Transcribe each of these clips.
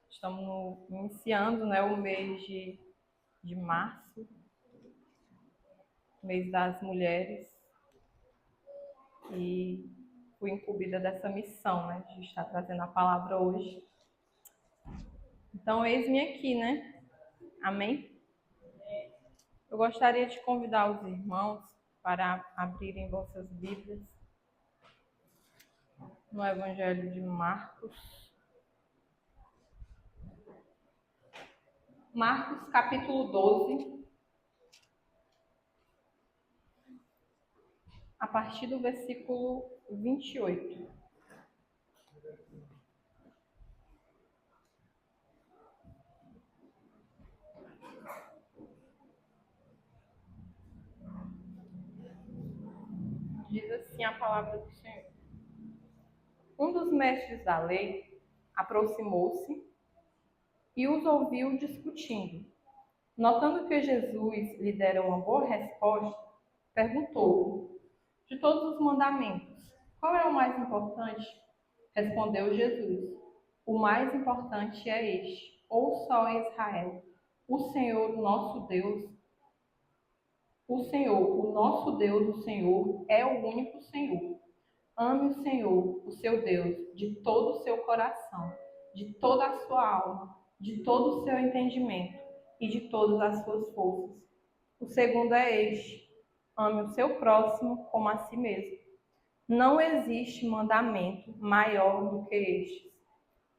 Estamos iniciando, né, o mês de março, mês das mulheres, e fui incumbida dessa missão, né, de estar trazendo a palavra hoje. Então, eis-me aqui, né? Amém? Eu gostaria de convidar os irmãos para abrirem vossas Bíblias no Evangelho de Marcos. Marcos, capítulo 12, a partir do versículo 28. Diz assim a palavra do Senhor. Um dos mestres da lei aproximou-se e os ouviu discutindo. Notando que Jesus lhe dera uma boa resposta, perguntou: de todos os mandamentos, qual é o mais importante? Respondeu Jesus: o mais importante é este: ouça, ó Israel, o Senhor, nosso Deus, o Senhor, é o único Senhor. Ame o Senhor, o seu Deus, de todo o seu coração, de toda a sua alma, de todo o seu entendimento e de todas as suas forças. O segundo é este: ame o seu próximo como a si mesmo. Não existe mandamento maior do que estes.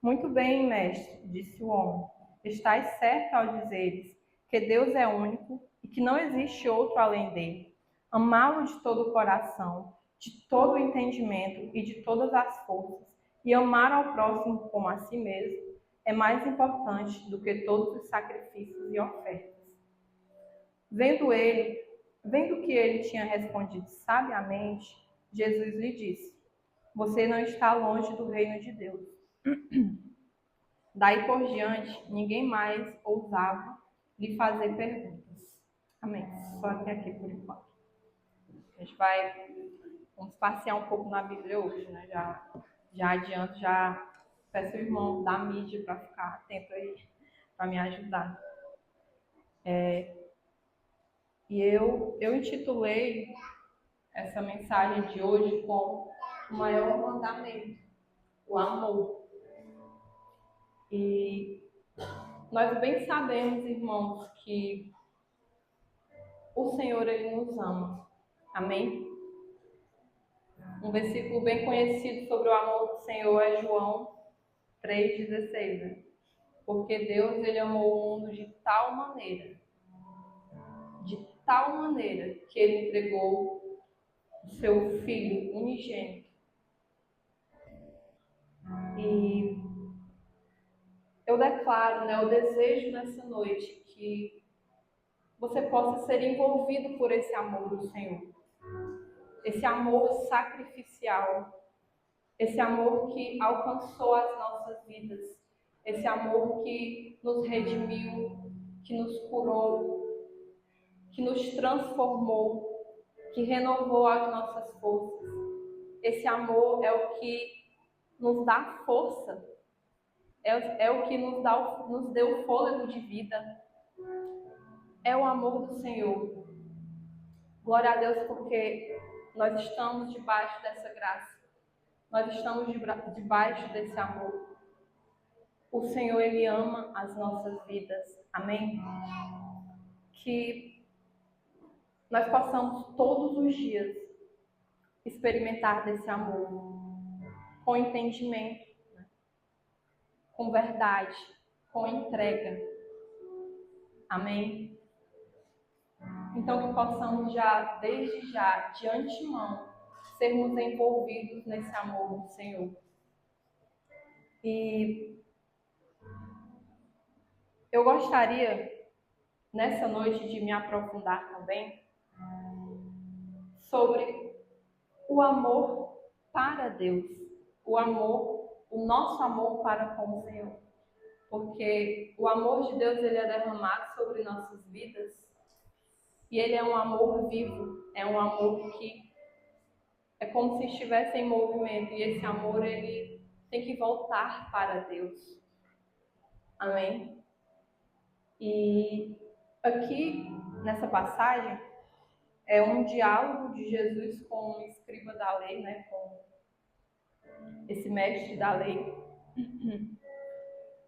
Muito bem, mestre, disse o homem. Estás certo ao dizeres que Deus é único e que não existe outro além dele. Amá-lo de todo o coração, de todo o entendimento e de todas as forças, e amar ao próximo como a si mesmo, é mais importante do que todos os sacrifícios e ofertas. Vendo que ele tinha respondido sabiamente, Jesus lhe disse: você não está longe do reino de Deus. Daí por diante, ninguém mais ousava lhe fazer perguntas. Amém. Só até aqui por enquanto. A gente vamos passear um pouco na Bíblia hoje, né? Já adianto, já peço o irmão da mídia para ficar atento aí, para me ajudar. E eu intitulei essa mensagem de hoje com o maior mandamento, o amor. E nós bem sabemos, irmãos, que o Senhor, Ele nos ama. Amém? Um versículo bem conhecido sobre o amor do Senhor é João 3,16. Né? Porque Deus, Ele amou o mundo de tal maneira, que Ele entregou o seu Filho unigênito. E eu declaro, né, eu desejo nessa noite que você possa ser envolvido por esse amor do Senhor. Esse amor sacrificial, esse amor que alcançou as nossas vidas, esse amor que nos redimiu, que nos curou, que nos transformou, que renovou as nossas forças. Esse amor é o que nos dá força, é o que nos deu fôlego de vida. É o amor do Senhor. Glória a Deus, porque nós estamos debaixo dessa graça. Nós estamos debaixo desse amor. O Senhor, Ele ama as nossas vidas. Amém? Que nós possamos todos os dias experimentar desse amor. Com entendimento, com verdade, com entrega. Amém? Então que possamos desde já, de antemão, sermos envolvidos nesse amor do Senhor. E eu gostaria, nessa noite, de me aprofundar também sobre o amor para Deus, o nosso amor para com o Senhor. Porque o amor de Deus, ele é derramado sobre nossas vidas e ele é um amor vivo, é um amor que é como se estivesse em movimento, e esse amor, ele tem que voltar para Deus. Amém? E aqui, nessa passagem, é um diálogo de Jesus com o escriba da lei, né? Com esse mestre da lei.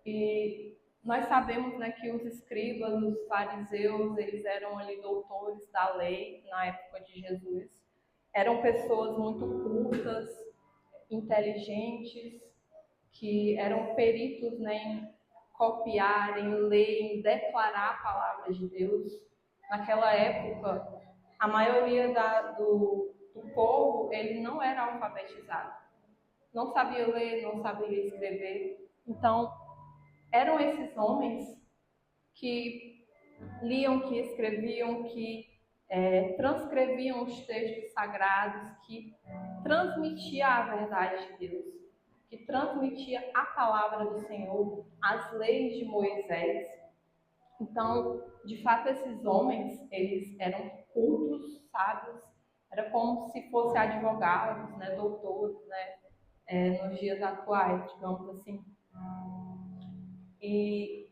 E nós sabemos, né, que os escribas, os fariseus, eles eram ali doutores da lei na época de Jesus. Eram pessoas muito cultas, inteligentes, que eram peritos, né, em copiar, em ler, em declarar a palavra de Deus. Naquela época, a maioria do povo, ele não era alfabetizado. Não sabia ler, não sabia escrever. Então, eram esses homens que liam, que escreviam, que transcreviam os textos sagrados, que transmitia a verdade de Deus, que transmitia a palavra do Senhor, as leis de Moisés. Então, de fato, esses homens, eles eram cultos, sábios, era como se fossem advogados, né, doutores, né, nos dias atuais, digamos assim. E,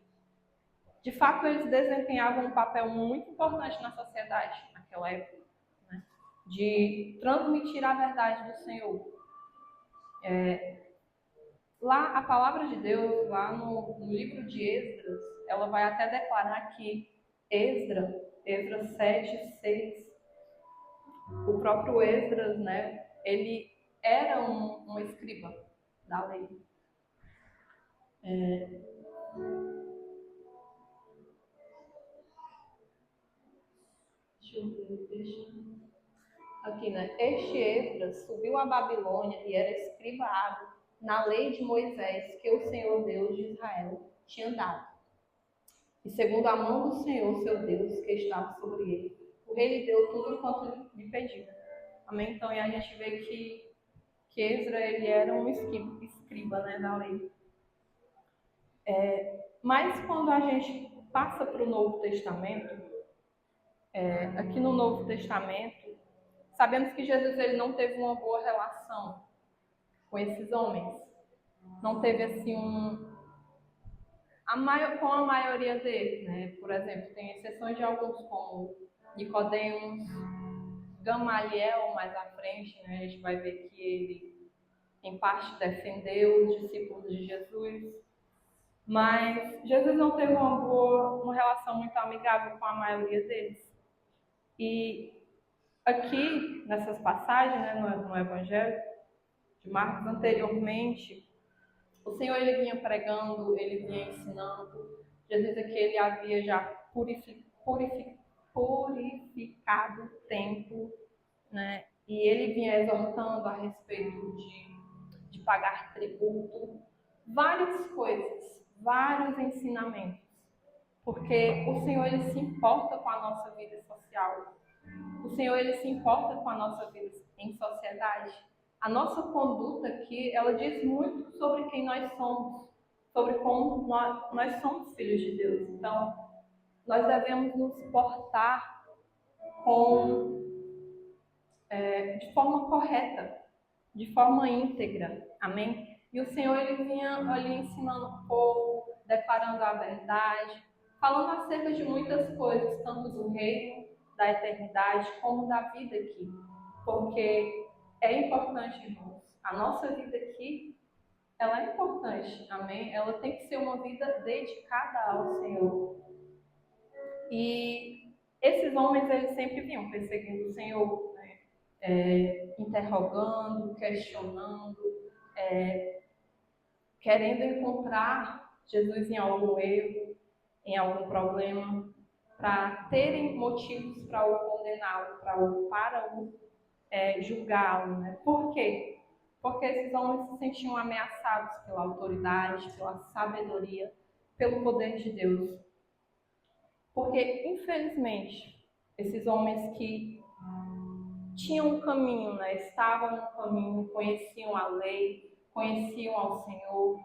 de fato, eles desempenhavam um papel muito importante na sociedade naquela época, né, de transmitir a verdade do Senhor. Lá, a palavra de Deus, lá no livro de Esdras, ela vai até declarar que Esdras 7, 6, o próprio Esdras, né, ele era um escriba da lei. Deixa eu ver, aqui, né? Este Esdras subiu a Babilônia e era escriba hábil na lei de Moisés que o Senhor Deus de Israel tinha dado. E segundo a mão do Senhor, seu Deus, que estava sobre ele, o rei lhe deu tudo quanto lhe pediu. Amém? Então, e a gente vê que Esdras, ele era um escriba, né, da lei. Mas quando a gente passa para o Novo Testamento, aqui no Novo Testamento, sabemos que Jesus ele não teve uma boa relação com esses homens. Não teve assim com a maioria deles, né? Por exemplo, tem exceções de alguns como Nicodemos, Gamaliel mais à frente, né? A gente vai ver que ele em parte defendeu os discípulos de Jesus, mas Jesus não teve uma relação muito amigável com a maioria deles. E aqui nessas passagens, né, no Evangelho de Marcos anteriormente, o Senhor ele vinha pregando, ele vinha ensinando. Jesus aqui ele havia já purificado o templo, né? E ele vinha exortando a respeito de pagar tributo, várias coisas, vários ensinamentos, porque o Senhor ele se importa com a nossa vida social. O Senhor ele se importa com a nossa vida em sociedade. A nossa conduta aqui, ela diz muito sobre quem nós somos, sobre como nós somos filhos de Deus. Então, nós devemos nos portar de forma correta, de forma íntegra. Amém? E o Senhor ele vinha ali ensinando o povo, declarando a verdade, falando acerca de muitas coisas, tanto do reino, da eternidade, como da vida aqui. Porque é importante, irmãos, a nossa vida aqui, ela é importante, amém? Ela tem que ser uma vida dedicada ao Senhor. E esses homens, eles sempre vinham perseguindo o Senhor, né? Interrogando, questionando, querendo encontrar Jesus em algum erro, em algum problema, para terem motivos para o condená-lo, para o julgá-lo. Né? Por quê? Porque esses homens se sentiam ameaçados pela autoridade, pela sabedoria, pelo poder de Deus. Porque, infelizmente, esses homens que tinham um caminho, né? Estavam no caminho, conheciam a lei, conheciam ao Senhor,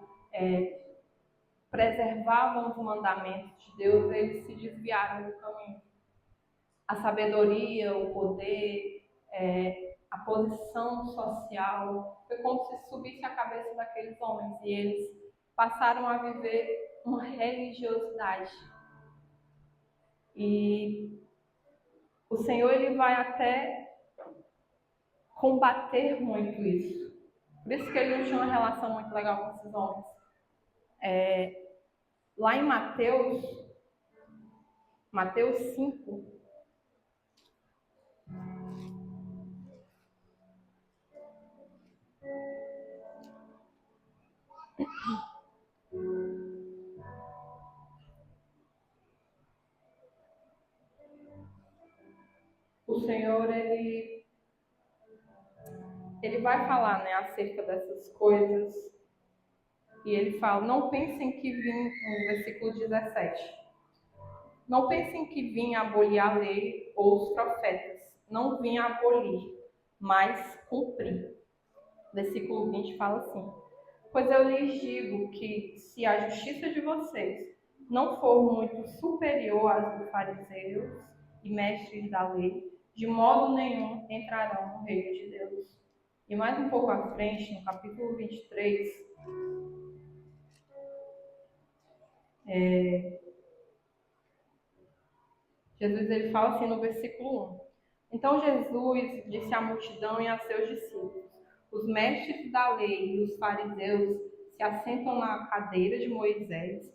preservavam os mandamentos de Deus, eles se desviaram do caminho. A sabedoria, o poder, a posição social, foi como se subisse a cabeça daqueles homens e eles passaram a viver uma religiosidade. E o Senhor ele vai até combater muito isso. Por isso que ele não tinha uma relação muito legal com esses homens. Lá em Mateus 5, o Senhor ele vai falar, né, acerca dessas coisas. E ele fala: não pensem que vim, no versículo 17, não pensem que vim abolir a lei ou os profetas. Não vim abolir, mas cumprir. Versículo 20 fala assim: pois eu lhes digo que, se a justiça de vocês não for muito superior às dos fariseus e mestres da lei, de modo nenhum entrarão no reino de Deus. E mais um pouco à frente, no capítulo 23, Jesus ele fala assim no versículo 1. Então Jesus disse à multidão e a seus discípulos: os mestres da lei e os fariseus se assentam na cadeira de Moisés,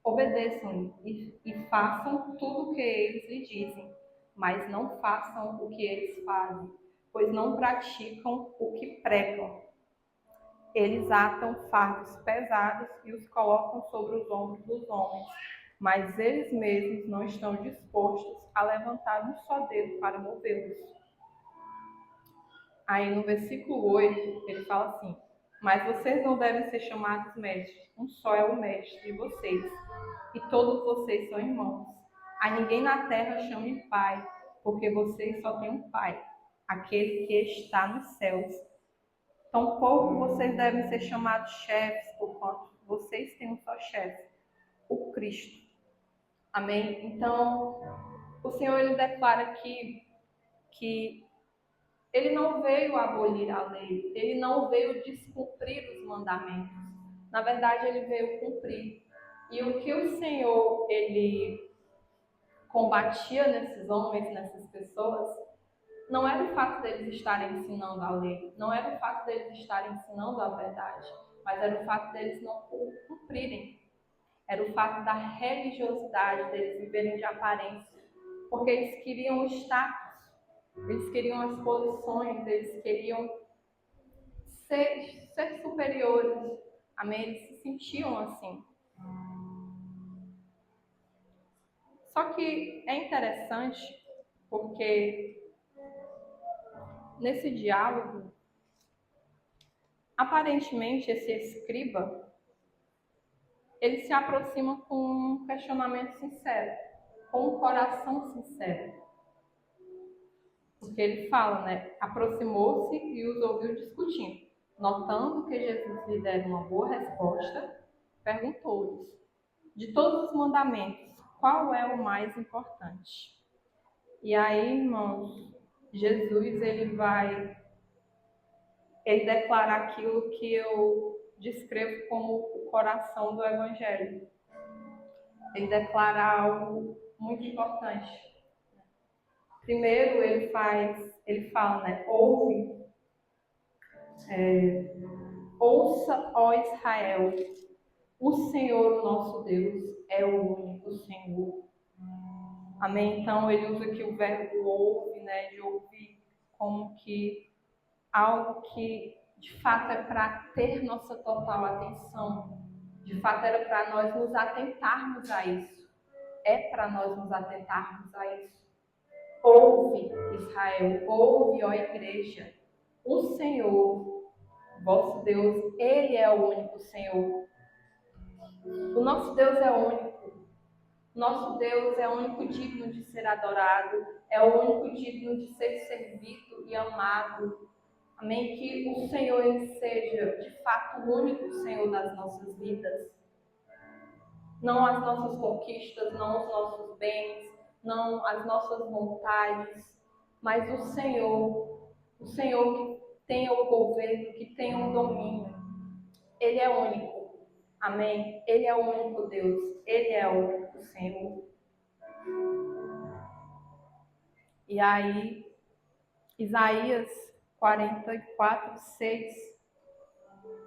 obedeçam-lhe e façam tudo o que eles lhe dizem, mas não façam o que eles fazem, pois não praticam o que pregam. Eles atam fardos pesados e os colocam sobre os ombros dos homens, mas eles mesmos não estão dispostos a levantar um só dedo para movê-los. Aí no versículo 8, ele fala assim: mas vocês não devem ser chamados mestres, um só é o mestre de vocês, e todos vocês são irmãos. A ninguém na terra chame pai, porque vocês só têm um pai, aquele que está nos céus. Tampouco vocês devem ser chamados chefes, porquanto vocês têm um só chefe, o Cristo. Amém? Então, o Senhor ele declara aqui que ele não veio abolir a lei, ele não veio descumprir os mandamentos. Na verdade, ele veio cumprir. E o que o Senhor ele combatia nesses homens, nessas pessoas, não era o fato deles estarem ensinando a lei, não era o fato deles estarem ensinando a verdade, mas era o fato deles não cumprirem. Era o fato da religiosidade, deles viverem de aparência, porque eles queriam o status, eles queriam as posições, eles queriam ser superiores. Amém? Eles se sentiam assim. Só que é interessante porque nesse diálogo, aparentemente esse escriba, ele se aproxima com um questionamento sincero, com um coração sincero. Porque ele fala, né? Aproximou-se e os ouviu discutindo. Notando que Jesus lhe dera uma boa resposta, perguntou-lhes: de todos os mandamentos, qual é o mais importante? E aí, irmãos, Jesus ele declara aquilo que eu descrevo como o coração do Evangelho. Ele declara algo muito importante. Primeiro ele fala, né? Ouça, ó Israel, o Senhor, o nosso Deus, é o único Senhor. Amém? Então ele usa aqui o verbo ouve, né? De ouvir como que algo que de fato é para ter nossa total atenção. De fato era para nós nos atentarmos a isso. É para nós nos atentarmos a isso. Ouve, Israel, ouve, ó igreja, o Senhor, vosso Deus, Ele é o único Senhor. O nosso Deus é único. O nosso Deus é o único digno de ser adorado, é o único digno de ser servido e amado. Amém? Que o Senhor ele seja, de fato, o único Senhor das nossas vidas. Não as nossas conquistas, não os nossos bens, não as nossas vontades, mas o Senhor. O Senhor que tem o governo, que tem o domínio. Ele é único. Amém? Ele é o único Deus. Ele é o único Senhor. E aí, Isaías 44:6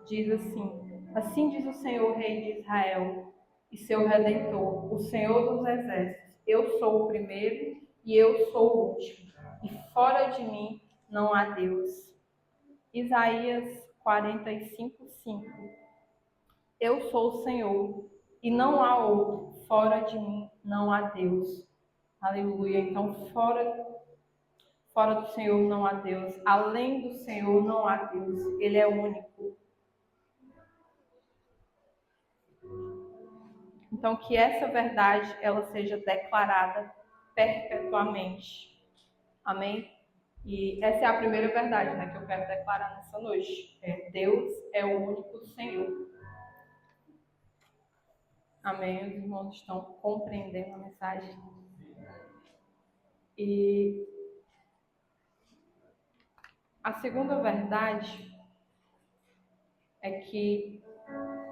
diz assim: Assim diz o Senhor, Rei de Israel, e seu Redentor, o Senhor dos Exércitos: Eu sou o primeiro e eu sou o último, e fora de mim não há Deus. Isaías 45:5 Eu sou o Senhor, e não há outro, fora de mim não há Deus. Aleluia. Então, fora do Senhor não há Deus, além do Senhor não há Deus, Ele é único. Então, que essa verdade ela seja declarada perpetuamente. Amém? E essa é a primeira verdade, né, que eu quero declarar nessa noite. Deus é o único Senhor. Amém? Os irmãos estão compreendendo a mensagem. E a segunda verdade é que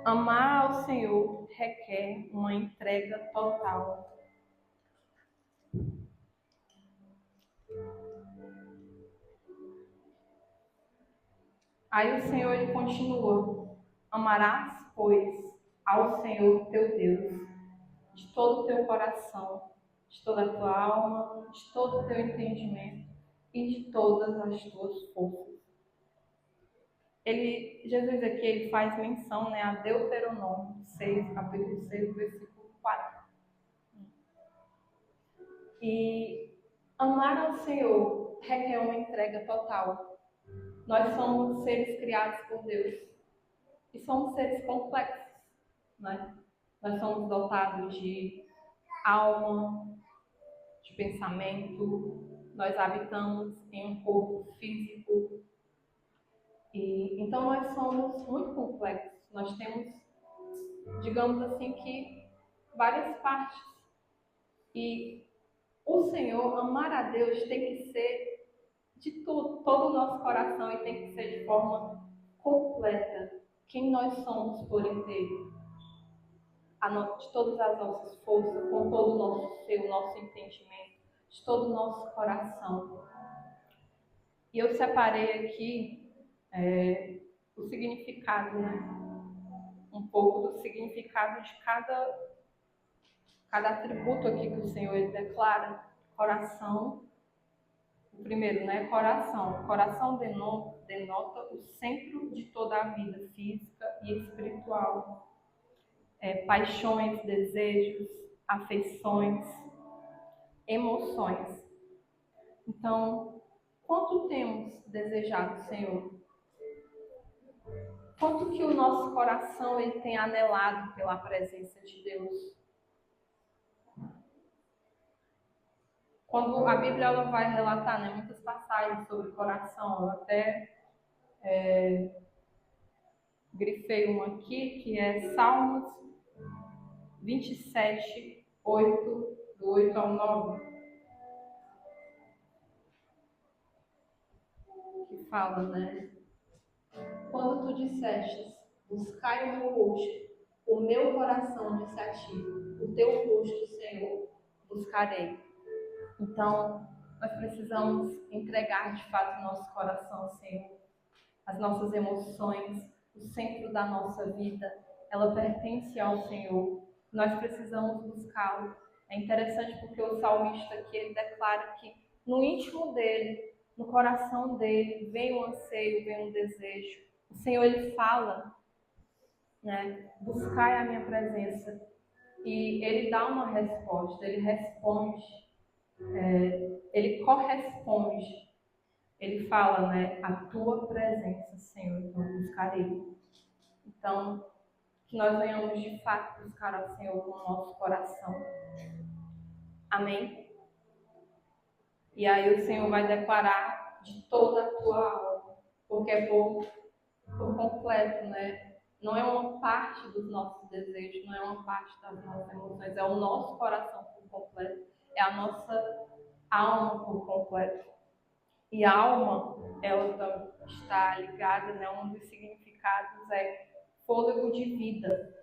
amar ao Senhor requer uma entrega total. Aí o Senhor ele continua: Amarás, pois, ao Senhor teu Deus de todo o teu coração, de toda a tua alma, de todo o teu entendimento e de todas as tuas forças. Jesus aqui ele faz menção, né, a Deuteronômio 6, capítulo 6, versículo 4. E amar ao Senhor requer uma entrega total. Nós somos seres criados por Deus e somos seres complexos, né? Nós somos dotados de alma, de pensamento, nós habitamos em um corpo físico e então nós somos muito complexos. Nós temos, digamos assim, que várias partes e o Senhor, amar a Deus tem que ser de tudo, todo o nosso coração e tem que ser de forma completa. Quem nós somos por inteiro. De todas as nossas forças, com todo o nosso ser, o nosso entendimento, de todo o nosso coração. E eu separei aqui o significado, né? Um pouco do significado de cada atributo aqui que o Senhor ele declara. Coração. O primeiro, né? Coração. Coração denota o centro de toda a vida física e espiritual. Paixões, desejos, afeições, emoções. Então, quanto temos desejado, Senhor? Quanto que o nosso coração ele tem anelado pela presença de Deus? Quando a Bíblia ela vai relatar, né, muitas passagens sobre coração, eu até grifei uma aqui, que é Salmos 27, 8, do 8 ao 9, que fala, né? Quando tu dissestes, buscai o meu rosto, o meu coração disse a ti, o teu rosto, Senhor, buscarei. Então, nós precisamos entregar de fato o nosso coração, Senhor. As nossas emoções, o centro da nossa vida, ela pertence ao Senhor. Nós precisamos buscá-lo. É interessante porque o salmista aqui, ele declara que no íntimo dele, no coração dele, vem um anseio, vem um desejo. O Senhor, ele fala, né? Buscai a minha presença. E ele dá uma resposta, ele responde, ele corresponde. Ele fala, né? A tua presença, Senhor, então buscarei. Então, que nós venhamos de fato buscar ao Senhor com o nosso coração. Amém? E aí o Senhor vai declarar de toda a tua alma, porque é por completo, né? Não é uma parte dos nossos desejos, não é uma parte das nossas emoções, é o nosso coração por completo, é a nossa alma por completo. E alma, ela está ligada, né? Um dos significados é fôlego de vida,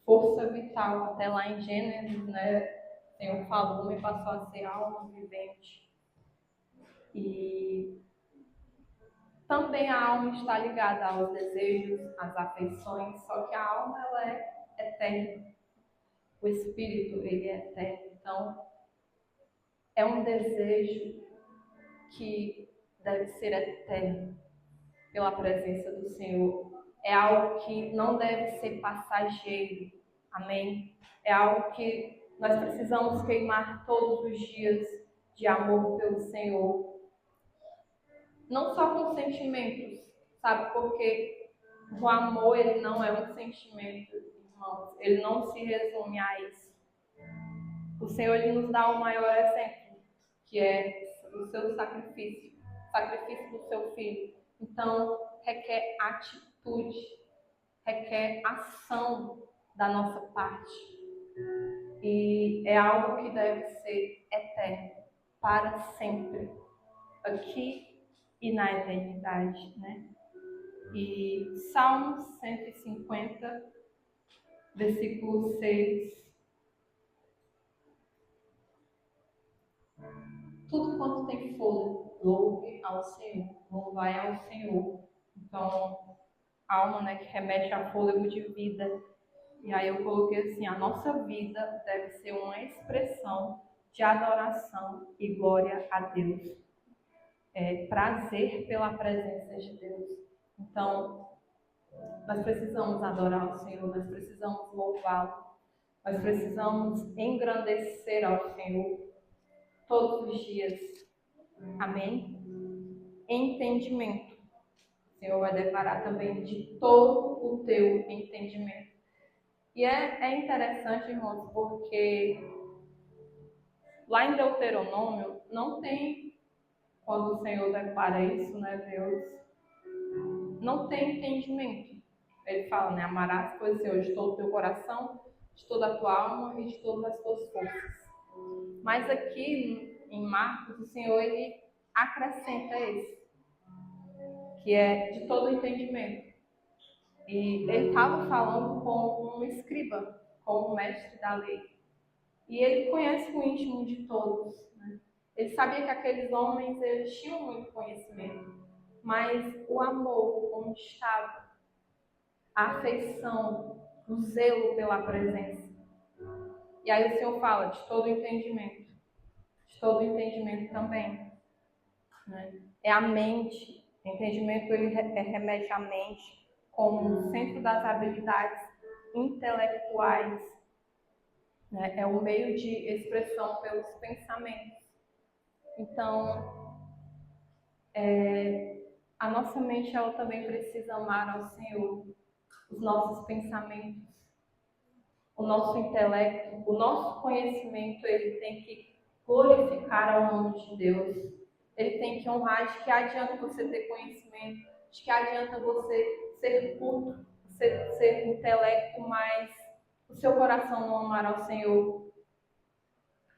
força vital. Até lá em Gênesis, né? O Senhor falou e passou a ser alma vivente. E também a alma está ligada aos desejos, às afeições, só que a alma ela é eterna. O espírito, ele é eterno. Então, é um desejo que deve ser eterno pela presença do Senhor. É algo que não deve ser passageiro. Amém? É algo que nós precisamos queimar todos os dias de amor pelo Senhor. Não só com sentimentos, sabe? Porque o amor, ele não é um sentimento, irmãos. Ele não se resume a isso. O Senhor, ele nos dá o maior exemplo, que é o seu sacrifício, o sacrifício do seu filho. Então, requer atitude, requer ação da nossa parte. E é algo que deve ser eterno, para sempre, aqui e na eternidade, né? E Salmos 150, versículo 6. Tudo quanto tem fôlego, louve ao Senhor, louvai ao Senhor. Então, alma, né, que remete a fôlego de vida. E aí eu coloquei assim, a nossa vida deve ser uma expressão de adoração e glória a Deus. É prazer pela presença de Deus. Então, nós precisamos adorar o Senhor, nós precisamos louvá-lo, nós precisamos engrandecer ao Senhor todos os dias. Amém? Entendimento. O Senhor vai declarar também de todo o teu entendimento. E é interessante, irmãos, porque lá em Deuteronômio não tem, quando o Senhor declara isso, né, Deus, não tem entendimento. Ele fala, né, amarás, pois, Senhor, de todo o teu coração, de toda a tua alma e de todas as tuas forças. Mas aqui em Marcos, o Senhor, ele acrescenta esse, que é de todo o entendimento. E ele estava falando com um escriba, com um mestre da lei. E ele conhece o íntimo de todos, né? Ele sabia que aqueles homens eles tinham muito conhecimento, mas o amor, onde estava, a afeição, o zelo pela presença. E aí o Senhor fala de todo o entendimento também, né? É a mente, entendimento ele remete à mente como o centro das habilidades intelectuais, né? É o meio de expressão pelos pensamentos. Então, a nossa mente ela também precisa amar ao Senhor, os nossos pensamentos, o nosso intelecto, o nosso conhecimento, ele tem que glorificar ao nome de Deus. Ele tem que honrar. De que adianta você ter conhecimento, de que adianta você ser culto, você ser intelecto, mas o seu coração não amar ao Senhor.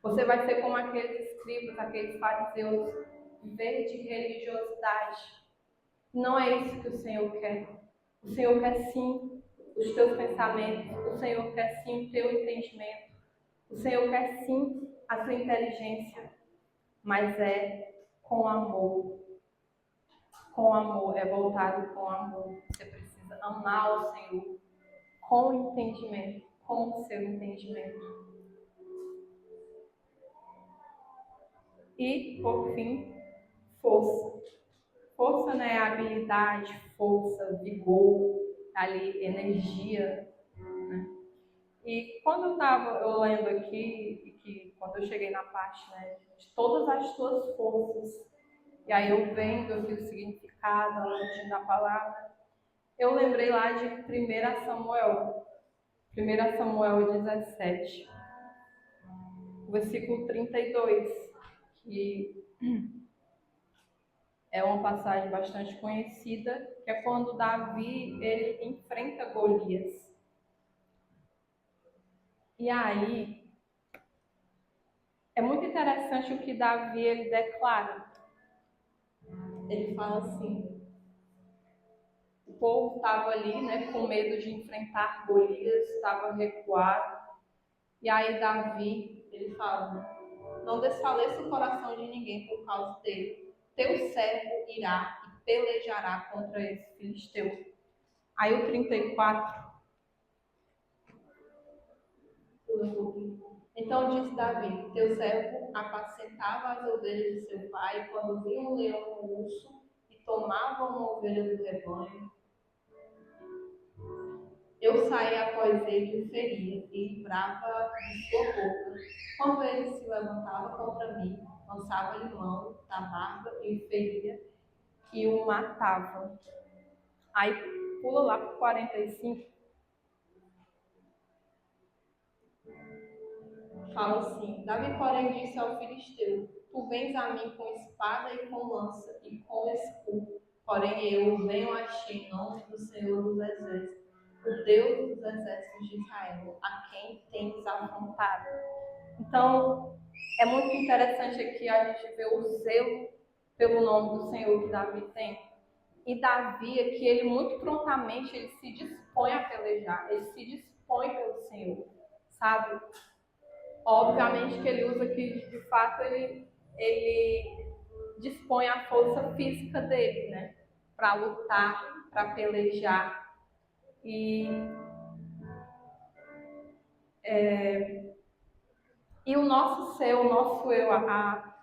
Você vai ser como aqueles escribas, aqueles fariseus, viver de religiosidade. Não é isso que o Senhor quer. O Senhor quer sim os teus pensamentos, o Senhor quer sim o teu entendimento, o Senhor quer sim a tua inteligência, mas é com amor. Com amor, é voltado com amor. Você precisa amar o Senhor com entendimento, com o seu entendimento. E, por fim, força. Força, né, habilidade, força, vigor, ali, energia, né? E quando eu lendo aqui, e que quando eu cheguei na parte, né, de todas as tuas forças, e aí eu vendo aqui o significado, a origem da palavra, eu lembrei lá de 1 Samuel, 1 Samuel 17, versículo 32, que é uma passagem bastante conhecida, que é quando Davi ele enfrenta Golias. E aí é muito interessante o que Davi ele declara. Ele fala assim, o povo estava ali, né, com medo de enfrentar Golias, estava recuado. E aí Davi, ele fala, não desfaleça o coração de ninguém por causa dele. Teu servo irá e pelejará contra esse filisteu. Aí o 34, então disse Davi, teu servo apacentava as ovelhas de seu pai, quando via um leão ou um urso e tomava uma ovelha do rebanho, eu saía após ele e o feria, e livrava de sua boca. Quando ele se levantava contra mim, lançava-lhe mão da barba e o feria e o matava. Aí pula lá para 45, fala assim, Davi porém disse ao filisteu, tu vens a mim com espada e com lança e com escudo, porém eu venho a ti em nome do Senhor dos Exércitos, o Deus dos exércitos de Israel, a quem tens afrontado. Então, é muito interessante aqui a gente ver o zelo pelo nome do Senhor que Davi tem. E Davi aqui, ele muito prontamente, ele se dispõe a pelejar, ele se dispõe pelo Senhor, sabe? Obviamente que ele usa que, de fato, ele dispõe a força física dele, né? Para lutar, para pelejar. E o nosso ser, o nosso eu, a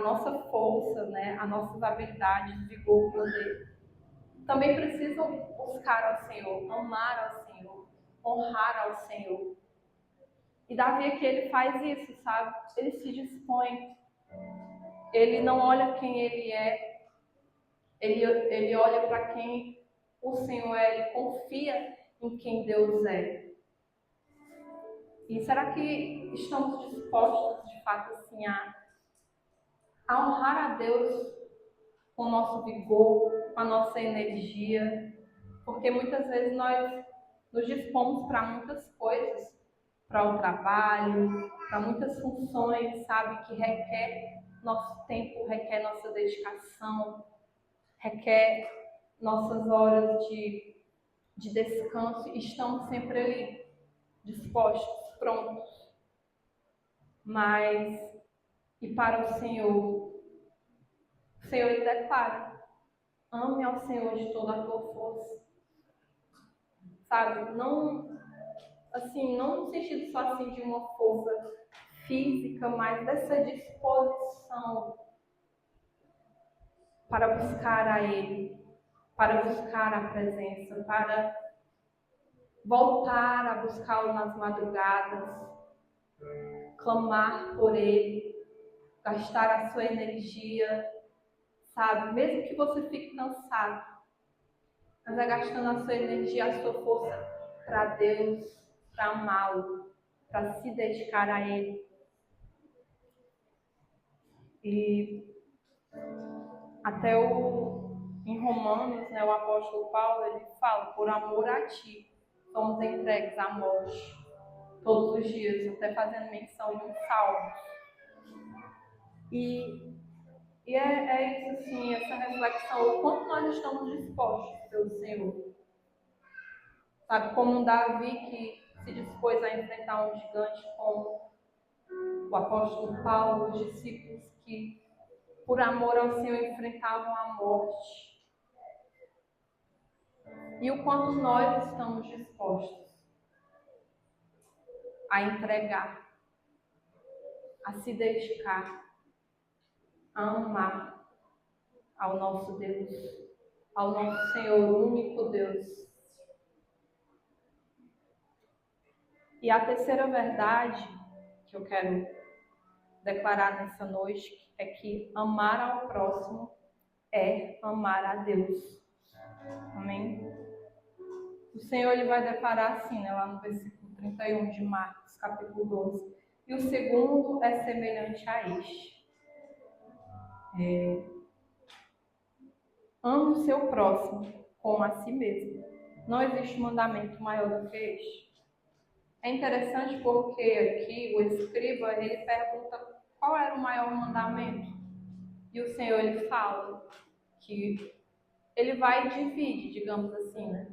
nossa força, né? As nossas habilidades, vigor, poder, também precisam buscar ao Senhor, amar ao Senhor, honrar ao Senhor. E Davi aqui, ele faz isso, sabe? Ele se dispõe. Ele não olha quem ele é, ele olha para quem o Senhor é, ele confia em quem Deus é. E será que estamos dispostos, de fato, assim, a honrar a Deus com o nosso vigor, com a nossa energia? Porque muitas vezes nós nos dispomos para muitas coisas, para o trabalho, para muitas funções, sabe, que requer nosso tempo, requer nossa dedicação, requer nossas horas de descanso, e estamos sempre ali, dispostos, prontos. Mas, e para o Senhor ele declara, ame ao Senhor de toda a tua força, sabe, não, assim, não no sentido só assim de uma força física, mas dessa disposição para buscar a Ele, para buscar a presença, para voltar a buscá-lo nas madrugadas, clamar por Ele, gastar a sua energia, sabe? Mesmo que você fique cansado, mas é gastando a sua energia, a sua força para Deus, para amá-lo, para se dedicar a Ele. E até em Romanos, né, o apóstolo Paulo, ele fala, por amor a ti, somos entregues à morte todos os dias, até fazendo menção de um salmo. E é isso, assim, essa reflexão, o quanto nós estamos dispostos pelo Senhor. Sabe, como um Davi que se dispôs a enfrentar um gigante, como o apóstolo Paulo, os discípulos que, por amor ao Senhor, enfrentavam a morte. E o quanto nós estamos dispostos a entregar, a se dedicar, a amar ao nosso Deus, ao nosso Senhor, o único Deus. E a terceira verdade que eu quero declarar nessa noite é que amar ao próximo é amar a Deus. Amém? O Senhor ele vai declarar assim, né, lá no versículo 31 de Marcos, capítulo 12. E o segundo é semelhante a este. Ame o seu próximo como a si mesmo. Não existe mandamento maior do que este. É interessante porque aqui o escriba ele pergunta qual era o maior mandamento. E o Senhor ele fala, que ele vai e divide, digamos assim, né?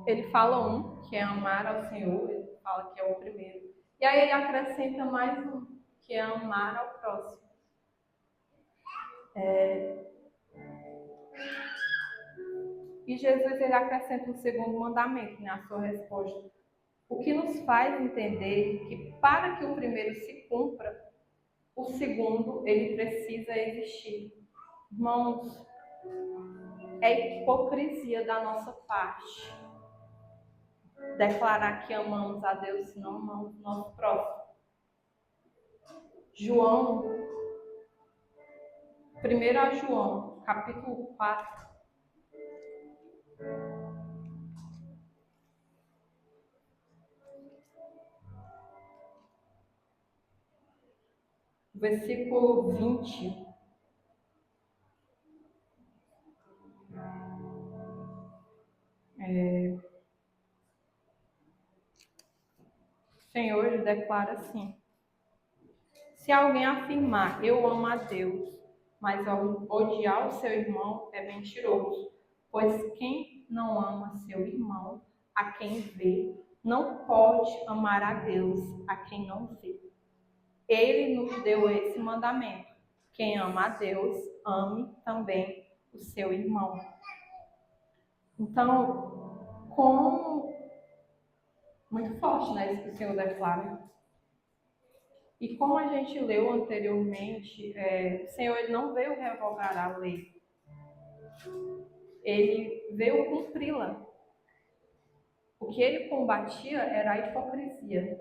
Ele fala um, que é amar ao Senhor, ele fala que é o primeiro. E aí ele acrescenta mais um, que é amar ao próximo. E Jesus ele acrescenta um segundo mandamento, né, a sua resposta. O que nos faz entender que para que o primeiro se cumpra, o segundo ele precisa existir. Irmãos, é hipocrisia da nossa parte declarar que amamos a Deus se não amamos o nosso próximo. João, 1 João, capítulo 4, versículo 20. O Senhor ele declara assim: se alguém afirmar eu amo a Deus, mas ao odiar o seu irmão é mentiroso, pois quem não ama seu irmão, a quem vê, não pode amar a Deus, a quem não vê. Ele nos deu esse mandamento: quem ama a Deus, ame também o seu irmão. Então, como muito forte, né, isso que o Senhor declara. E como a gente leu anteriormente, o Senhor ele não veio revogar a lei, ele veio cumpri-la. O que ele combatia era a hipocrisia,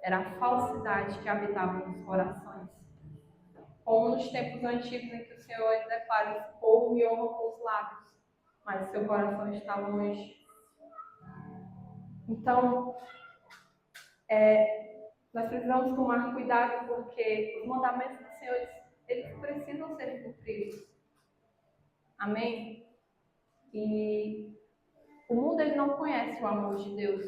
era a falsidade que habitava nos corações. Como nos tempos antigos em que o Senhor ele declara: esse povo me honra com os lábios, mas seu coração está longe. Então, nós precisamos tomar cuidado porque os mandamentos do Senhor eles precisam ser cumpridos. Amém? E o mundo ele não conhece o amor de Deus.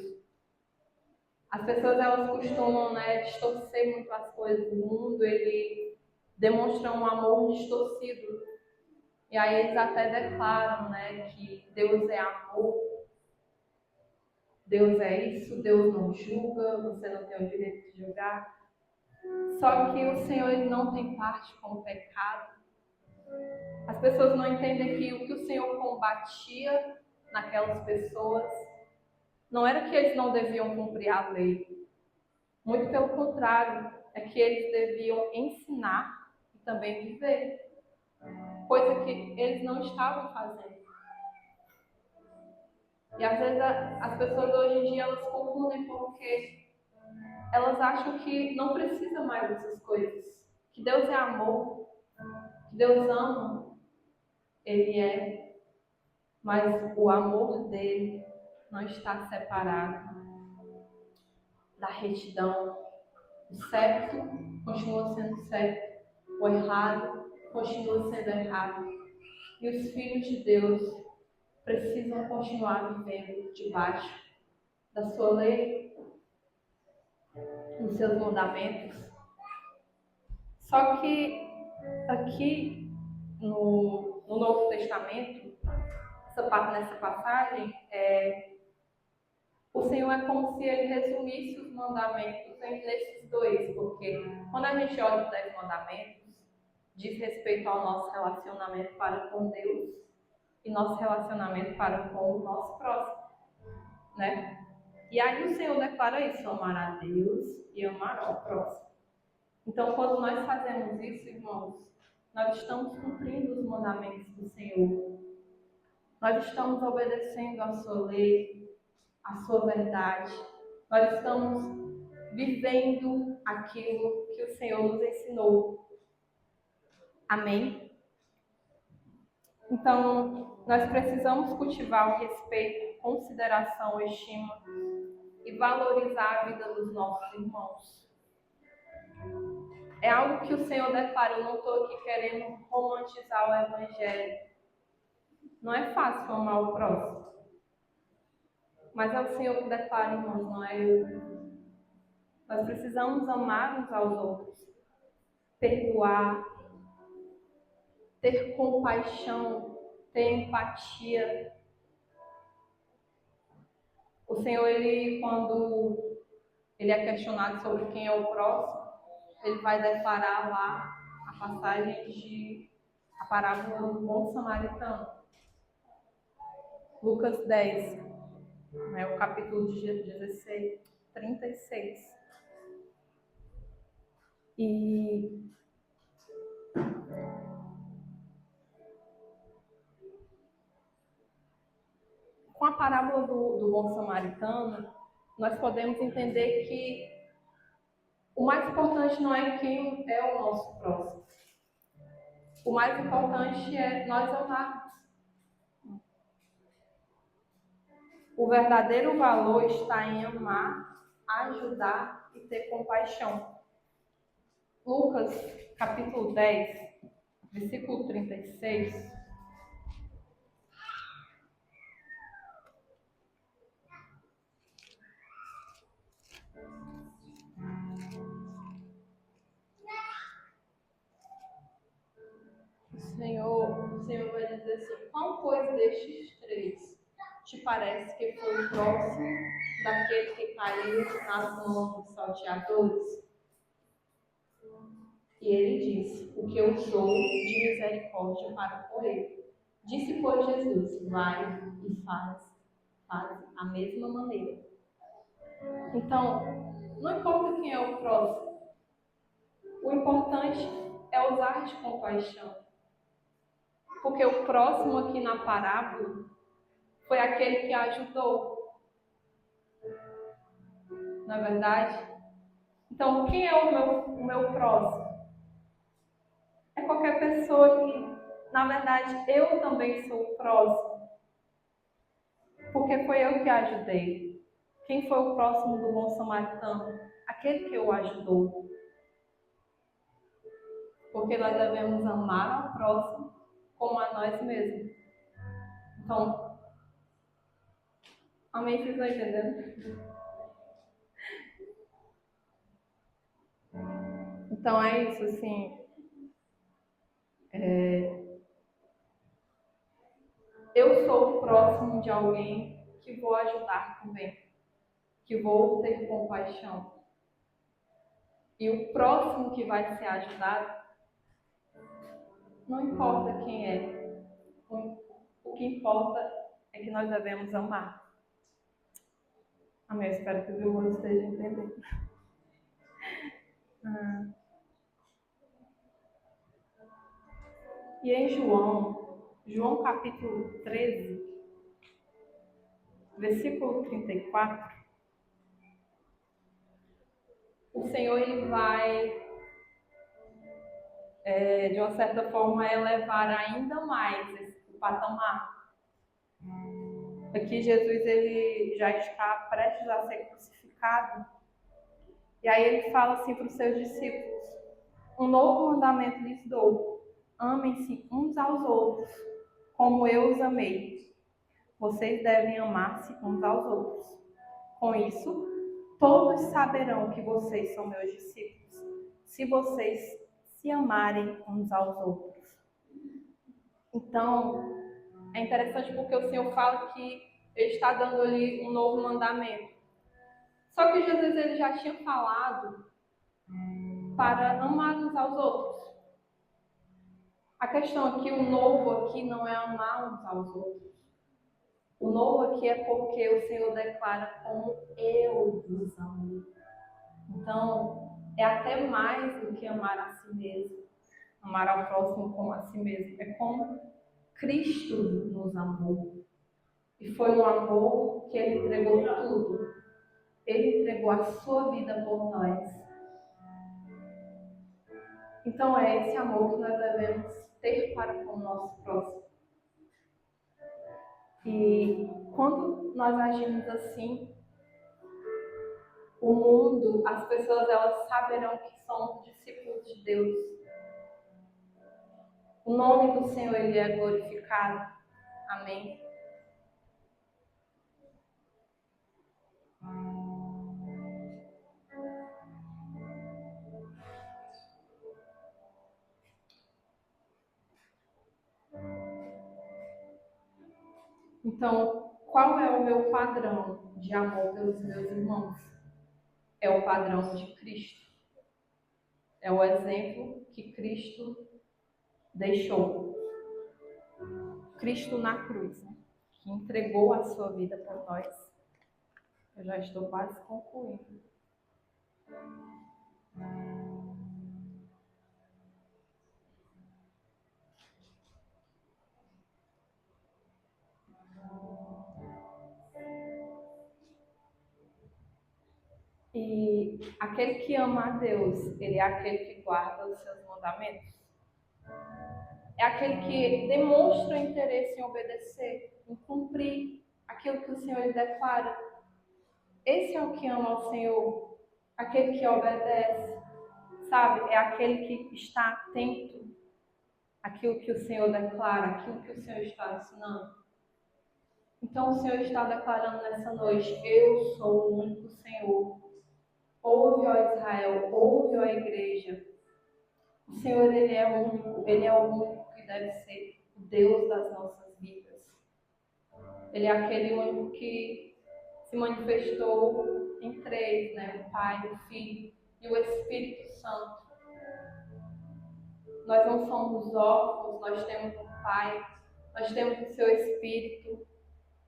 As pessoas elas costumam, né, distorcer muito as coisas. O mundo ele demonstra um amor distorcido. E aí eles até declaram, né, que Deus é amor, Deus é isso, Deus não julga, você não tem o direito de julgar. Só que o Senhor ele não tem parte com o pecado. As pessoas não entendem que o que o Senhor combatia naquelas pessoas não era que eles não deviam cumprir a lei. Muito pelo contrário, é que eles deviam ensinar e também viver. Coisa que eles não estavam fazendo. E às vezes as pessoas hoje em dia elas confundem porque elas acham que não precisa mais dessas coisas. Que Deus é amor, que Deus ama, Ele é, mas o amor dele não está separado da retidão. O certo continua sendo certo, o errado continua sendo errado. E os filhos de Deus precisam continuar vivendo debaixo da sua lei, dos seus mandamentos. Só que aqui no Novo Testamento, nessa passagem, o Senhor é como se ele resumisse os mandamentos entre esses dois, porque quando a gente olha os 10 mandamentos, diz respeito ao nosso relacionamento para com Deus e nosso relacionamento para com o nosso próximo, né? E aí o Senhor declara isso: amar a Deus e amar ao próximo. Então, quando nós fazemos isso, irmãos, nós estamos cumprindo os mandamentos do Senhor. Nós estamos obedecendo a sua lei, a sua verdade. Nós estamos vivendo aquilo que o Senhor nos ensinou. Amém? Então, nós precisamos cultivar o respeito, consideração, estima e valorizar a vida dos nossos irmãos. É algo que o Senhor declara. Eu não estou aqui querendo romantizar o Evangelho. Não é fácil amar o próximo. Mas é o Senhor que declara, irmãos, não é eu. Nós precisamos amar uns aos outros, perdoar, ter compaixão, ter empatia. O Senhor, quando ele é questionado sobre quem é o próximo, ele vai declarar lá a passagem a parábola do bom samaritano. Lucas 10, né, o capítulo 16, 36. E com a parábola do bom samaritano, nós podemos entender que o mais importante não é quem é o nosso próximo. O mais importante é nós amarmos. O verdadeiro valor está em amar, ajudar e ter compaixão. Lucas, capítulo 10, versículo 36. O Senhor vai dizer assim: qual pois destes três te parece que foi o próximo daquele que caiu nas mãos dos salteadores? E ele disse: o que eu sou de misericórdia para com ele. Disse, pois, Jesus: vai e faz a mesma maneira. Então, não importa quem é o próximo, o importante é usar de compaixão. Porque o próximo aqui na parábola foi aquele que ajudou, na verdade. Então, quem é o meu próximo? É qualquer pessoa que, na verdade, eu também sou o próximo. Porque foi eu que ajudei. Quem foi o próximo do bom samaritano? Aquele que o ajudou. Porque nós devemos amar ao próximo como a nós mesmos. Então, amém, vocês estão entendendo? Então é isso, assim. Eu sou o próximo de alguém que vou ajudar também, que vou ter compaixão. E o próximo que vai ser ajudado, não importa quem é, o que importa é que nós devemos amar. Amém, eu espero que o irmão esteja entendendo. E em João capítulo 13, versículo 34, o Senhor ele vai, de uma certa forma, elevar ainda mais esse patamar. Aqui Jesus ele já está prestes a ser crucificado. E aí ele fala assim para os seus discípulos: um novo mandamento lhes dou, amem-se uns aos outros, como eu os amei. Vocês devem amar-se uns aos outros. Com isso, todos saberão que vocês são meus discípulos, se vocês se amarem uns aos outros. Então, é interessante porque o Senhor fala que ele está dando ali um novo mandamento. Só que Jesus ele já tinha falado para amar uns aos outros. A questão aqui, o novo aqui não é amar uns aos outros. O novo aqui é porque o Senhor declara como eu vos amo. Então, é até mais do que amar a si mesmo. Amar ao próximo como a si mesmo. É como Cristo nos amou. E foi um amor que Ele entregou tudo. Ele entregou a sua vida por nós. Então é esse amor que nós devemos ter para com o nosso próximo. E quando nós agimos assim, o mundo, as pessoas, elas saberão que somos discípulos de Deus. O nome do Senhor, ele é glorificado. Amém. Então, qual é o meu padrão de amor pelos meus irmãos? É o padrão de Cristo. É o exemplo que Cristo deixou. Cristo na cruz, né? Que entregou a sua vida por nós. Eu já estou quase concluindo. E aquele que ama a Deus, ele é aquele que guarda os seus mandamentos. É aquele que demonstra interesse em obedecer, em cumprir aquilo que o Senhor lhe declara. Esse é o que ama ao Senhor, aquele que obedece, sabe? É aquele que está atento àquilo que o Senhor declara, àquilo que o Senhor está ensinando. Então o Senhor está declarando nessa noite: eu sou o único Senhor. Ouve, ó Israel, ouve, ó igreja. O Senhor, Ele é único, Ele é o único que deve ser o Deus das nossas vidas. Ele é aquele único que se manifestou em três, né? O Pai, o Filho e o Espírito Santo. Nós não somos órfãos, nós temos um Pai, nós temos o Seu Espírito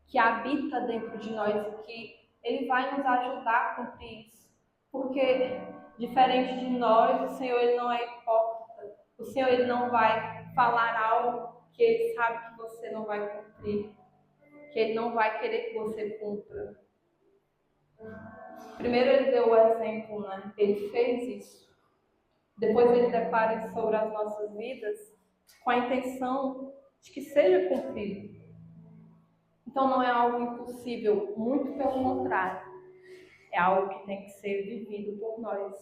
que habita dentro de nós e que Ele vai nos ajudar a cumprir isso. Porque, diferente de nós, o Senhor Ele não é hipócrita. O Senhor Ele não vai falar algo que Ele sabe que você não vai cumprir, que Ele não vai querer que você cumpra. Primeiro Ele deu o exemplo, né? Ele fez isso. Depois Ele declara isso sobre as nossas vidas com a intenção de que seja cumprido. Então não é algo impossível, muito pelo contrário. É algo que tem que ser vivido por nós.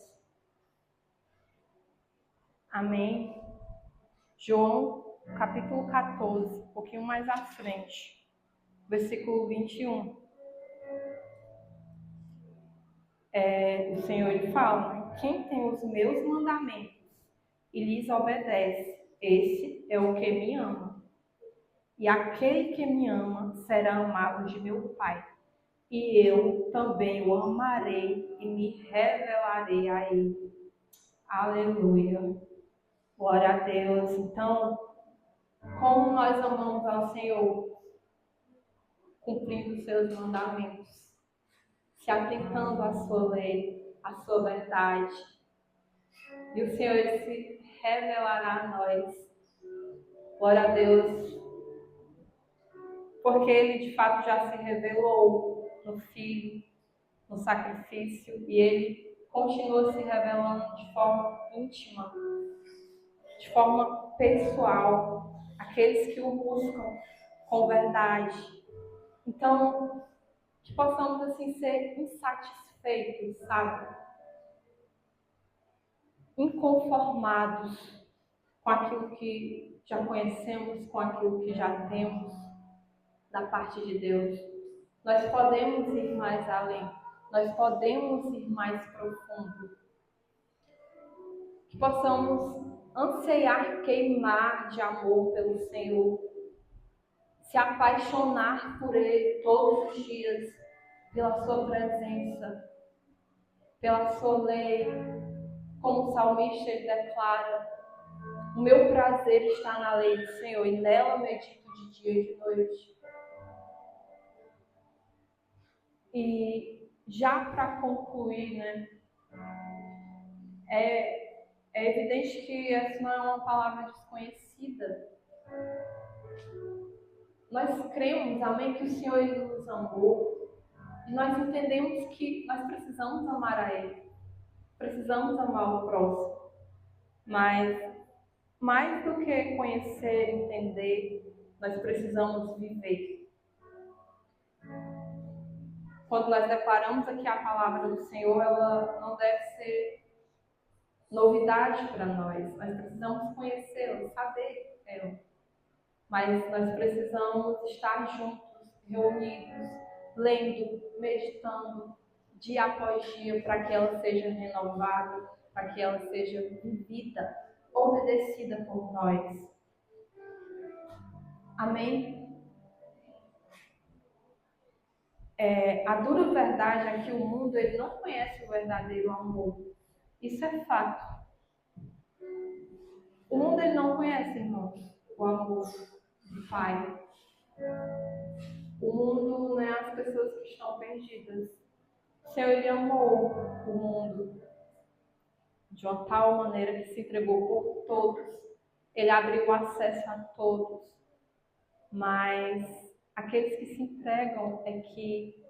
Amém? João, capítulo 14, um pouquinho mais à frente, versículo 21. O Senhor ele fala, né? Quem tem os meus mandamentos e lhes obedece, esse é o que me ama. E aquele que me ama será amado de meu Pai. E eu também o amarei e me revelarei a ele. Aleluia. Glória a Deus. Então, como nós amamos ao Senhor? Cumprindo os seus mandamentos, se atentando à sua lei, à sua verdade. E o Senhor ele se revelará a nós. Glória a Deus. Porque Ele de fato já se revelou no Filho, no sacrifício, e Ele continua se revelando de forma íntima, de forma pessoal, aqueles que o buscam com verdade. Então, que possamos assim ser insatisfeitos, sabe? Inconformados com aquilo que já conhecemos, com aquilo que já temos da parte de Deus. Nós podemos ir mais além, nós podemos ir mais profundo. Que possamos ansiar, queimar de amor pelo Senhor, se apaixonar por Ele todos os dias, pela Sua presença, pela Sua lei. Como o salmista ele declara: o meu prazer está na lei do Senhor e nela medito de dia e de noite. E já para concluir, né, é evidente que essa não é uma palavra desconhecida. Nós cremos, amém, que o Senhor ele nos amou e nós entendemos que nós precisamos amar a Ele, precisamos amar o próximo, mas mais do que conhecer, entender, nós precisamos viver. Quando nós declaramos aqui a palavra do Senhor, ela não deve ser novidade para nós. Nós precisamos conhecê-la, saber ela. Mas nós precisamos estar juntos, reunidos, lendo, meditando, dia após dia, para que ela seja renovada, para que ela seja vivida, obedecida por nós. Amém? A dura verdade é que o mundo ele não conhece o verdadeiro amor. Isso é fato. O mundo ele não conhece, irmãos, o amor do Pai. O mundo não é as pessoas que estão perdidas. O Senhor ele amou o mundo de uma tal maneira que se entregou por todos. Ele abriu acesso a todos. Mas aqueles que se entregam é que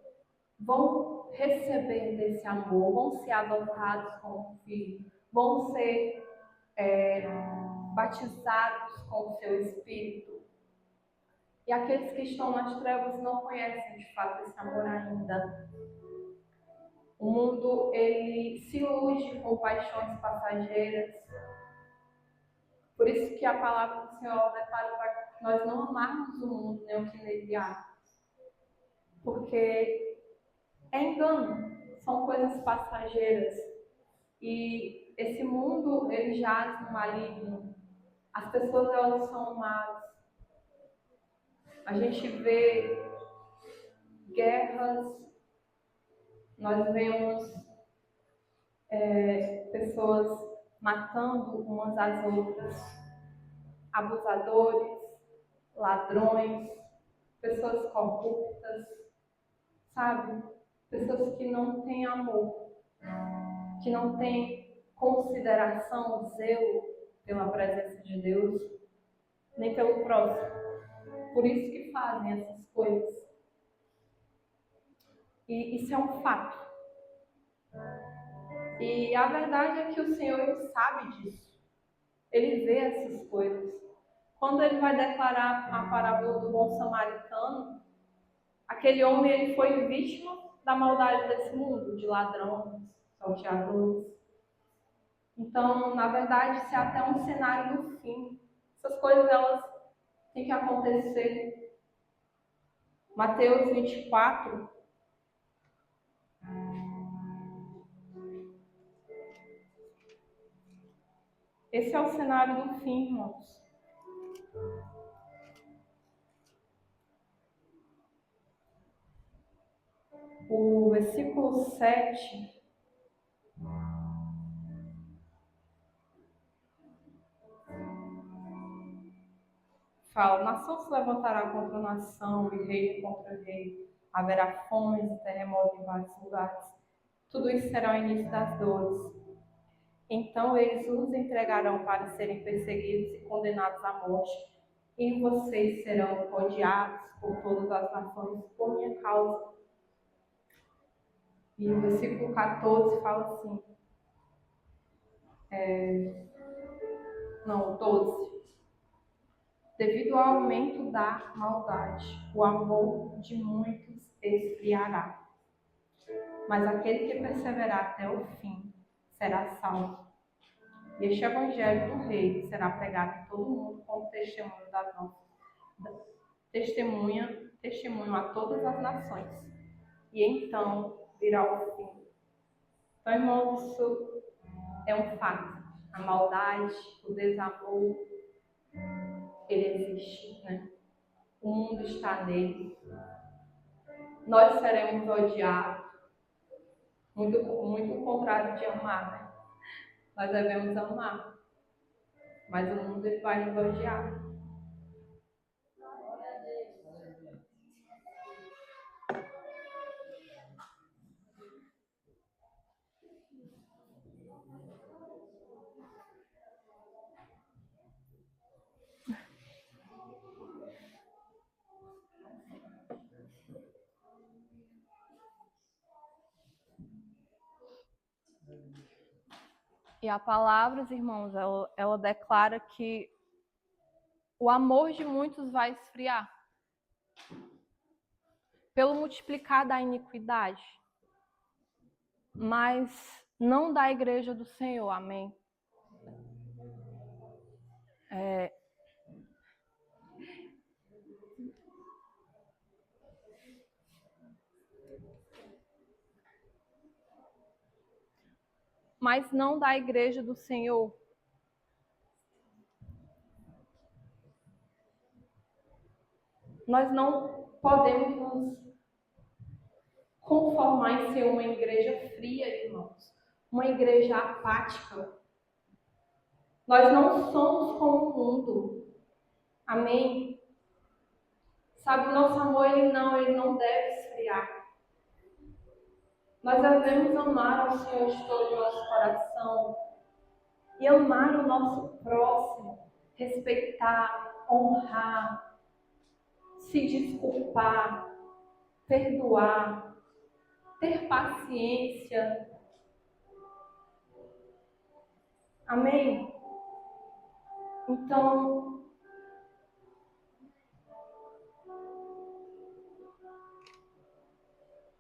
vão receber desse amor, vão ser adotados como filho, vão ser batizados com o seu Espírito. E aqueles que estão nas trevas não conhecem de fato esse amor ainda. O mundo ele se ilude com paixões passageiras. Por isso que a palavra do Senhor declara para nós não amarmos o mundo nem o que nele há. Porque é engano, são coisas passageiras. E esse mundo ele jaz no maligno. As pessoas elas são más. A gente vê guerras, nós vemos pessoas matando umas às outras, abusadores, ladrões, pessoas corruptas, sabe? Pessoas que não têm amor, que não têm consideração, zelo pela presença de Deus, nem pelo próximo. Por isso que fazem essas coisas. E isso é um fato. E a verdade é que o Senhor ele sabe disso. Ele vê essas coisas. Quando ele vai declarar a parábola do bom samaritano, aquele homem ele foi vítima da maldade desse mundo, de ladrões, salteadores. Então, na verdade, isso é até um cenário do fim. Essas coisas elas têm que acontecer. Mateus 24. Esse é o cenário do fim, irmãos. O versículo 7 fala: nação se levantará contra nação e rei contra rei. Haverá fomes e terremotos em vários lugares. Tudo isso será o início das dores. Então eles os entregarão para serem perseguidos e condenados à morte. E vocês serão odiados por todas as nações por minha causa. E o versículo 14 fala assim, não, 12. Devido ao aumento da maldade, o amor de muitos esfriará. Mas aquele que perseverar até o fim será salvo. E este evangelho do rei será pregado em todo o mundo como testemunho das nossas testemunho a todas as nações. E então virá o fim. Então, irmãos, isso é um fato. A maldade, o desamor, ele existe, né? O mundo está nele. Nós seremos odiados. Muito, muito contrário de amar, né? Nós devemos amar. Mas o mundo ele vai nos odiar. E a palavra, irmãos, ela declara que o amor de muitos vai esfriar pelo multiplicar da iniquidade, mas não da igreja do Senhor, amém? Mas não da igreja do Senhor. Nós não podemos nos conformar em ser uma igreja fria, irmãos, uma igreja apática. Nós não somos como o mundo. Amém? Sabe, nosso amor, ele não deve esfriar. Nós devemos amar ao Senhor de todo o nosso coração e amar o nosso próximo, respeitar, honrar, se desculpar, perdoar, ter paciência. Amém? Então,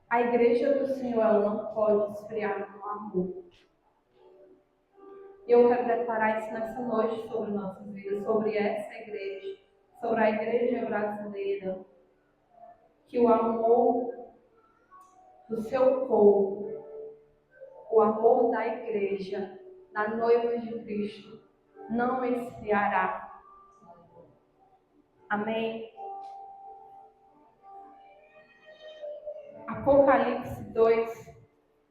a igreja do Senhor, ela não pode esfriar no amor. E eu quero declarar isso nessa noite sobre nossas vidas, sobre essa igreja, sobre a igreja brasileira, que o amor do seu povo, o amor da igreja, da noiva de Cristo, não esfriará. Amém? Apocalipse 2,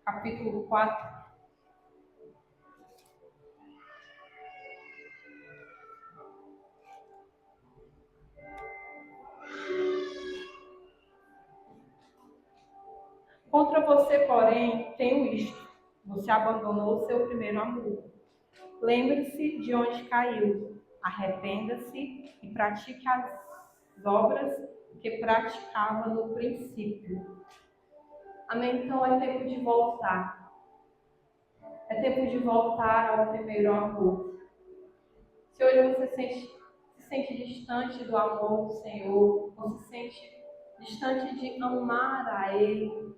capítulo 4. Contra você, porém, tenho isto: você abandonou o seu primeiro amor. Lembre-se de onde caiu, arrependa-se e pratique as obras que praticava no princípio. Amém? Então é tempo de voltar. É tempo de voltar ao primeiro amor. Se hoje você se sente distante do amor do Senhor, ou se sente distante de amar a Ele,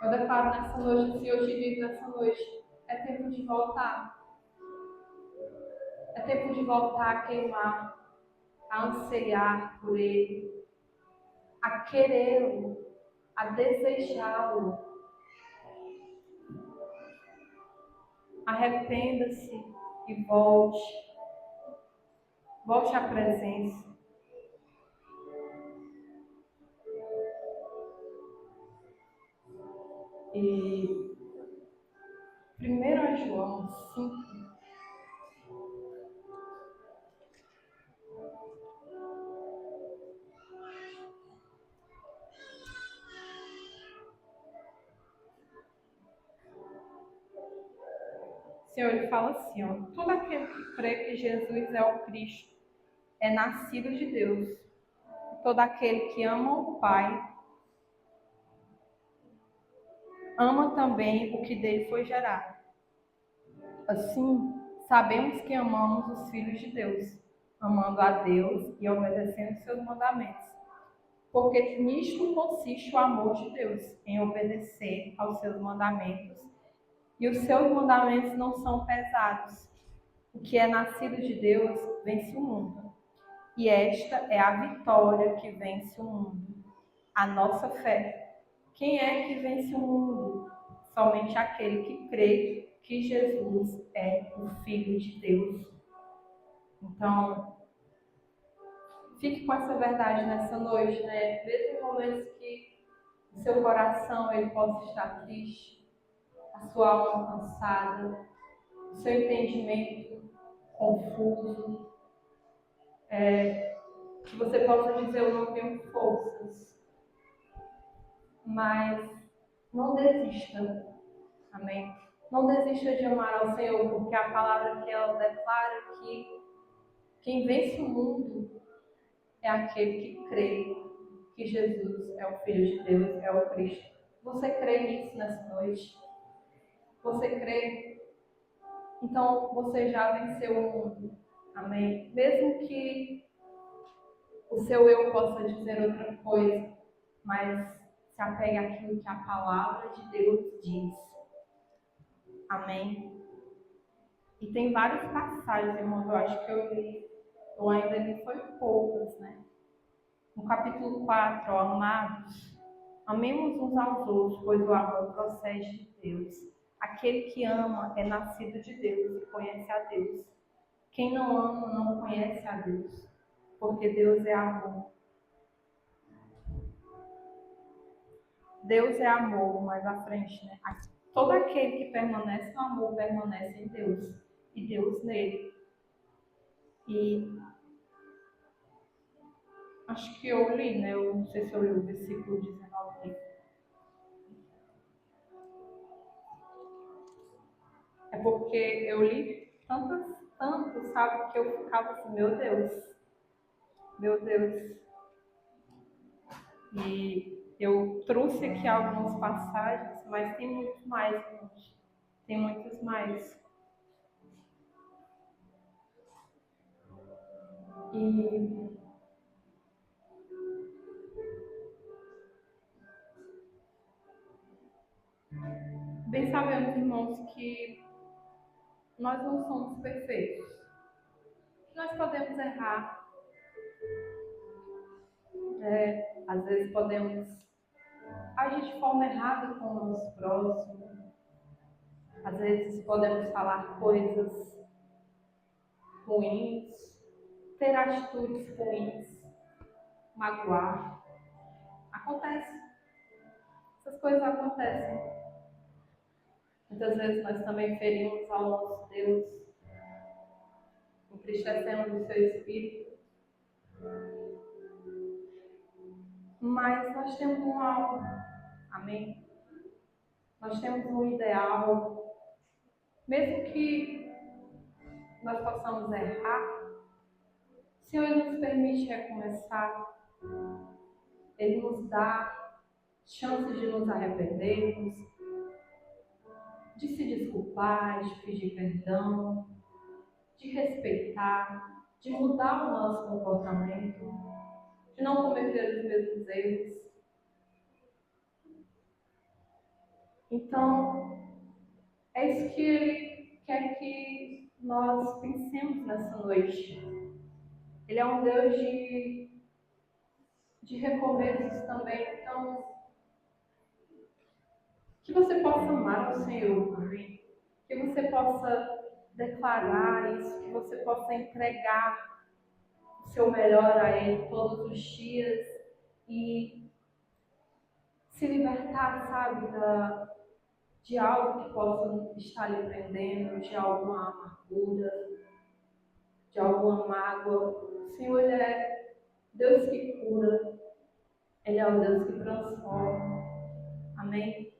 eu declaro nessa noite, se eu te digo nessa noite, é tempo de voltar. É tempo de voltar a queimar, a anseiar por Ele, a querê-lo, a desejá-lo. Arrependa-se e volte. Volte à presença. E 1 João 5. O Senhor, ele fala assim, ó: todo aquele que crê que Jesus é o Cristo é nascido de Deus. Todo aquele que ama o Pai ama também o que dele foi gerado. Assim, sabemos que amamos os filhos de Deus, amando a Deus e obedecendo seus mandamentos. Porque nisto consiste o amor de Deus, em obedecer aos seus mandamentos. E os seus mandamentos não são pesados. O que é nascido de Deus vence o mundo. E esta é a vitória que vence o mundo, a nossa fé. Quem é que vence o mundo? Somente aquele que crê que Jesus é o Filho de Deus. Então, fique com essa verdade nessa noite, né? Mesmo em momentos que o seu coração ele possa estar triste, a sua alma cansada, o seu entendimento confuso, que você possa dizer: eu não tenho forças, mas não desista, amém? Não desista de amar ao Senhor, porque a palavra que ela declara que quem vence o mundo é aquele que crê que Jesus é o Filho de Deus, é o Cristo. Você crê nisso nessa noite? Você crê? Então você já venceu o mundo, amém? Mesmo que o seu eu possa dizer outra coisa, mas se apegue àquilo que a palavra de Deus diz. Amém? E tem várias passagens, irmãos, eu acho que eu ainda li foi poucas, né? No capítulo 4, ó, amados, amemos uns aos outros, pois o amor procede de Deus. Aquele que ama é nascido de Deus e conhece a Deus. Quem não ama não conhece a Deus, porque Deus é amor. Deus é amor, mais à frente, né? Todo aquele que permanece no amor permanece em Deus e Deus nele. E acho que eu li, né? Eu não sei se eu li o versículo 19. É porque eu li tanto, sabe, que eu ficava assim, meu Deus. E eu trouxe aqui algumas passagens, mas tem muito mais, gente. Tem muitos mais. E bem sabemos, irmãos, que nós não somos perfeitos. Nós podemos errar, às vezes podemos agir de forma errada com o nosso próximo, às vezes podemos falar coisas ruins, ter atitudes ruins, magoar. Acontece, essas coisas acontecem. Muitas vezes nós também ferimos ao nosso Deus, entristecemos o seu espírito, mas nós temos um alvo, amém? Nós temos um ideal, mesmo que nós possamos errar, o Senhor nos permite recomeçar, Ele nos dá chances de nos arrependermos, de se desculpar, de pedir perdão, de respeitar, de mudar o nosso comportamento, de não cometer os mesmos erros. Então, é isso que Ele quer que nós pensemos nessa noite. Ele é um Deus de recomeços também. Então, que você possa amar ao Senhor, amém? Que você possa declarar isso, que você possa entregar o seu melhor a Ele todos os dias e se libertar, sabe, de algo que possa estar lhe prendendo, de alguma amargura, de alguma mágoa. O Senhor, Ele é Deus que cura, Ele é o Deus que transforma, amém?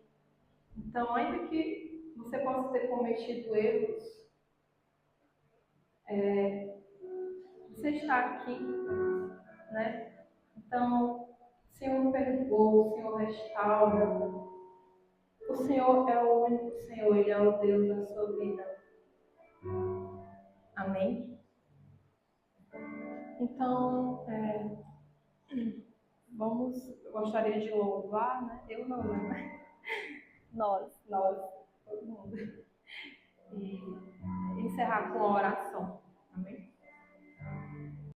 Então, ainda que você possa ter cometido erros, você está aqui, né? Então, o Senhor perdoa, o Senhor restaura. O Senhor é o único Senhor, Ele é o Deus da sua vida. Amém? Então, eu gostaria de louvar, né? Eu não, né? Nós, todo mundo. E encerrar com a oração.